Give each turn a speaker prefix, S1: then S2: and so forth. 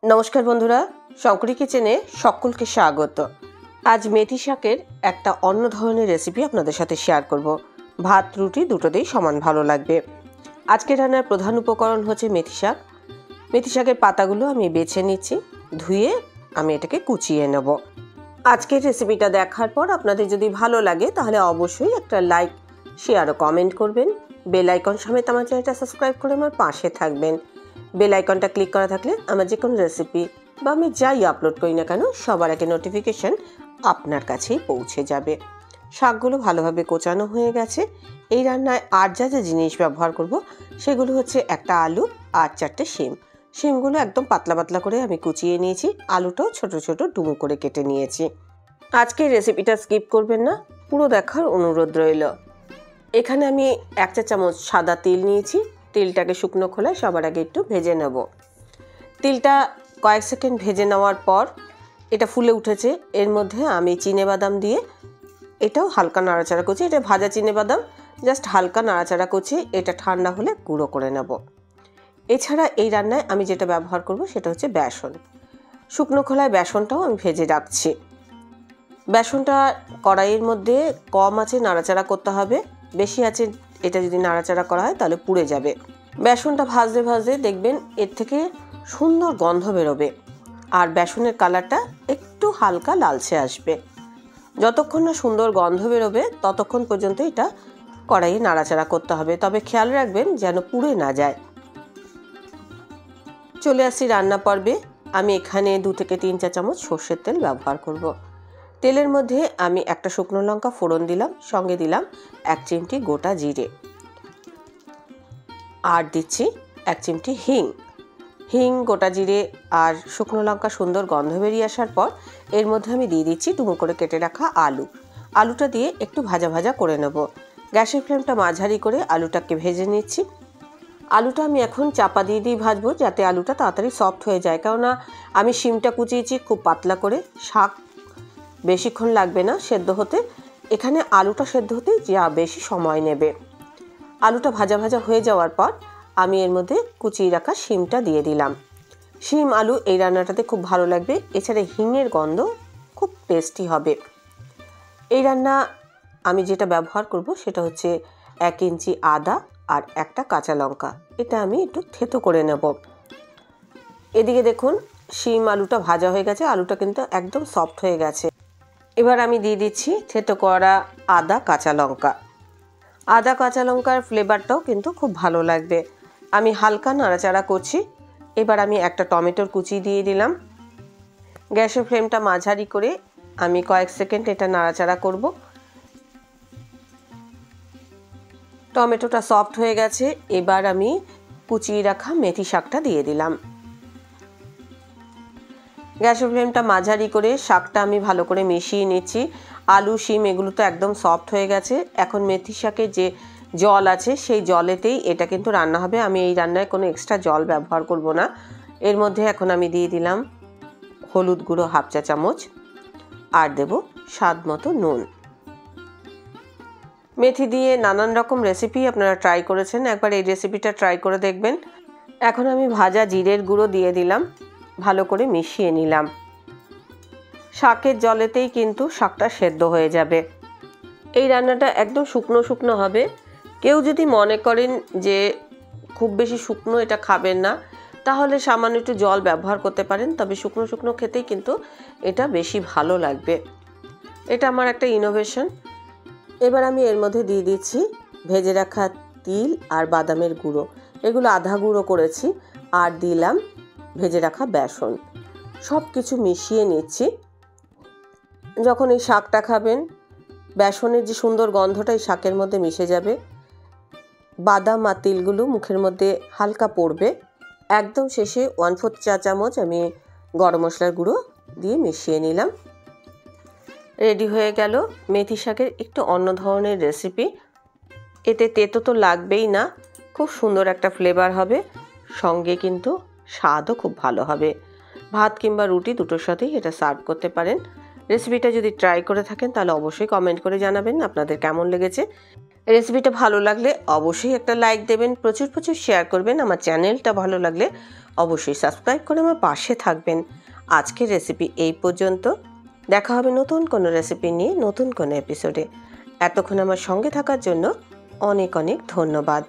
S1: নমস্কার বন্ধুরা, শঙ্করী কিচেনে সকলকে স্বাগত। আজ মেথি শাকের একটা অন্য ধরনের রেসিপি আপনাদের সাথে শেয়ার করব। ভাত রুটি দুটোতেই সমান ভালো লাগবে। আজকে রান্নার প্রধান উপকরণ হচ্ছে মেথি শাক। মেথি শাকের পাতাগুলো আমি বেছে নিচ্ছি, ধুয়ে আমি এটাকে কুচিয়ে নেব। আজকের রেসিপিটা দেখার পর আপনাদের যদি ভালো লাগে তাহলে অবশ্যই একটা লাইক, শেয়ার ও কমেন্ট করবেন। বেল আইকন সমেত আমার চ্যানেলটা সাবস্ক্রাইব করে আমার পাশে থাকবেন। বেল আইকনটা ক্লিক করা থাকলে আমার যে কোনো রেসিপি বা আমি যাই আপলোড করি না কেন সবার আগে নোটিফিকেশান আপনার কাছেই পৌঁছে যাবে। শাকগুলো ভালোভাবে কোচানো হয়ে গেছে। এই রান্নায় আর যা যা জিনিস ব্যবহার করব সেগুলো হচ্ছে একটা আলু আর 4টে শিম। শিমগুলো একদম পাতলা পাতলা করে আমি কুচিয়ে নিয়েছি, আলুটাও ছোট ছোট ডুমো করে কেটে নিয়েছি। আজকের রেসিপিটা স্কিপ করবেন না, পুরো দেখার অনুরোধ রইল। এখানে আমি 1 চা চামচ সাদা তিল নিয়েছি। তিলটাকে শুকনো খোলায় সবার আগে একটু ভেজে নেব। তিলটা কয়েক সেকেন্ড ভেজে নেওয়ার পর এটা ফুলে উঠেছে। এর মধ্যে আমি চিনেবাদাম দিয়ে এটাও হালকা নাড়াচাড়া করছি। এটা ভাজা চিনেবাদাম, জাস্ট হালকা নাড়াচাড়া করছি। এটা ঠান্ডা হলে গুঁড়ো করে নেব। এছাড়া এই রান্নায় আমি যেটা ব্যবহার করব সেটা হচ্ছে বেসন। শুকনো খোলায় বেসনটাও আমি ভেজে রাখছি। বেসনটা কড়াইয়ের মধ্যে কম আঁচে নাড়াচাড়া করতে হবে। বেশি আঁচে এটা যদি নাড়াচাড়া করা হয় তাহলে পুড়ে যাবে। বেসনটা ভাজতে ভাজতে দেখবেন এর থেকে সুন্দর গন্ধ বেরোবে আর বেসনের কালারটা একটু হালকা লালচে আসবে। যতক্ষণ না সুন্দর গন্ধ বেরোবে ততক্ষণ পর্যন্ত এটা কড়াইয়ে নাড়াচাড়া করতে হবে, তবে খেয়াল রাখবেন যেন পুড়ে না যায়। চলে আসি রান্না পর্বে। আমি এখানে 2 থেকে 3 চা চামচ সর্ষের তেল ব্যবহার করব। তেলের মধ্যে আমি একটা শুকনো লঙ্কা ফোড়ন দিলাম, সঙ্গে দিলাম 1 চিমটি গোটা জিরে, আর দিচ্ছি 1 চিমটি হিং। গোটা জিরে আর শুকনো লঙ্কা সুন্দর গন্ধ বেরিয়ে আসার পর এর মধ্যে আমি দিয়ে দিচ্ছি ডুমো করে কেটে রাখা আলুটা দিয়ে একটু ভাজা ভাজা করে নেব। গ্যাসের ফ্লেমটা মাঝারি করে আলুটাকে ভেজে নিচ্ছি। আলুটা আমি এখন চাপা দিয়ে ভাজবো যাতে আলুটা তাড়াতাড়ি সফট হয়ে যায়, কেননা আমি শিমটা কুচিয়েছি খুব পাতলা করে। শাক বেশিক্ষণ লাগবে না সেদ্ধ হতে, এখানে আলুটা সেদ্ধ হতে যা বেশি সময় নেবে। আলুটা ভাজা ভাজা হয়ে যাওয়ার পর আমি এর মধ্যে কুচিয়ে রাখা শিমটা দিয়ে দিলাম। শিম আলু এই রান্নাটাতে খুব ভালো লাগবে। এছাড়া হিঙের গন্ধ খুব টেস্টি হবে। এই রান্না আমি যেটা ব্যবহার করব সেটা হচ্ছে 1 ইঞ্চি আদা আর একটা কাঁচা লঙ্কা। এটা আমি একটু থেতো করে নেব। এদিকে দেখুন শিম আলুটা ভাজা হয়ে গেছে, আলুটা কিন্তু একদম সফট হয়ে গেছে। এবার আমি দিয়ে দিচ্ছি থেতো করা আদা কাঁচা লঙ্কার ফ্লেভারটাও কিন্তু খুব ভালো লাগবে। আমি হালকা নাড়াচাড়া করছি। এবার আমি একটা টমেটোর কুচি দিয়ে দিলাম। গ্যাসের ফ্লেমটা মাঝারি করে আমি কয়েক সেকেন্ড এটা নাড়াচাড়া করব। টমেটোটা সফট হয়ে গেছে। এবার আমি কুচিয়ে রাখা মেথি শাকটা দিয়ে দিলাম। গ্যাসের ফ্লেমটা মাঝারি করে শাকটা আমি ভালো করে মিশিয়ে নিচ্ছি। আলু শিম এগুলো তো একদম সফট হয়ে গেছে। এখন মেথি শাকের যে জল আছে সেই জলেতেই এটা কিন্তু রান্না হবে। আমি এই রান্নায় কোনো এক্সট্রা জল ব্যবহার করব না। এর মধ্যে এখন আমি দিয়ে দিলাম হলুদ গুঁড়ো 1/2 চা চামচ আর দেব স্বাদ মতো নুন। মেথি দিয়ে নানান রকম রেসিপি আপনারা ট্রাই করেছেন, একবার এই রেসিপিটা ট্রাই করে দেখবেন। এখন আমি ভাজা জিরের গুঁড়ো দিয়ে দিলাম, ভালো করে মিশিয়ে নিলাম। শাকের জলেতেই কিন্তু শাকটা সেদ্ধ হয়ে যাবে। এই রান্নাটা একদম শুকনো শুকনো হবে। কেউ যদি মনে করেন যে খুব বেশি শুকনো এটা খাবেন না, তাহলে সামান্য একটু জল ব্যবহার করতে পারেন, তবে শুকনো শুকনো খেতেই কিন্তু এটা বেশি ভালো লাগবে। এটা আমার একটা ইনোভেশন। এবার আমি এর মধ্যে দিয়ে দিচ্ছি ভেজে রাখা তিল আর বাদামের গুঁড়ো, এগুলো আধা গুঁড়ো করেছি, আর দিলাম ভেজে রাখা বেসন। সব কিছু মিশিয়ে নিচ্ছি। যখন এই শাকটা খাবেন বেসনের যে সুন্দর গন্ধটা এই শাকের মধ্যে মিশে যাবে। বাদাম আর তিলগুলো মুখের মধ্যে হালকা পড়বে। একদম শেষে 1/4 চা চামচ আমি গরম মশলার গুঁড়ো দিয়ে মিশিয়ে নিলাম। রেডি হয়ে গেল মেথি শাকের একটু অন্য ধরনের রেসিপি। এতে তেতো তো লাগবেই না, খুব সুন্দর একটা ফ্লেভার হবে, সঙ্গে কিন্তু স্বাদও খুব ভালো হবে। ভাত কিংবা রুটি দুটোর সাথেই এটা সার্ভ করতে পারেন। রেসিপিটা যদি ট্রাই করে থাকেন তাহলে অবশ্যই কমেন্ট করে জানাবেন আপনাদের কেমন লেগেছে। রেসিপিটা ভালো লাগলে অবশ্যই একটা লাইক দেবেন, প্রচুর প্রচুর শেয়ার করবেন। আমার চ্যানেলটা ভালো লাগলে অবশ্যই সাবস্ক্রাইব করে আমার পাশে থাকবেন। আজকের রেসিপি এই পর্যন্ত। দেখা হবে নতুন কোনো রেসিপি নিয়ে নতুন কোনো এপিসোডে। এতক্ষণ আমার সঙ্গে থাকার জন্য অনেক অনেক ধন্যবাদ।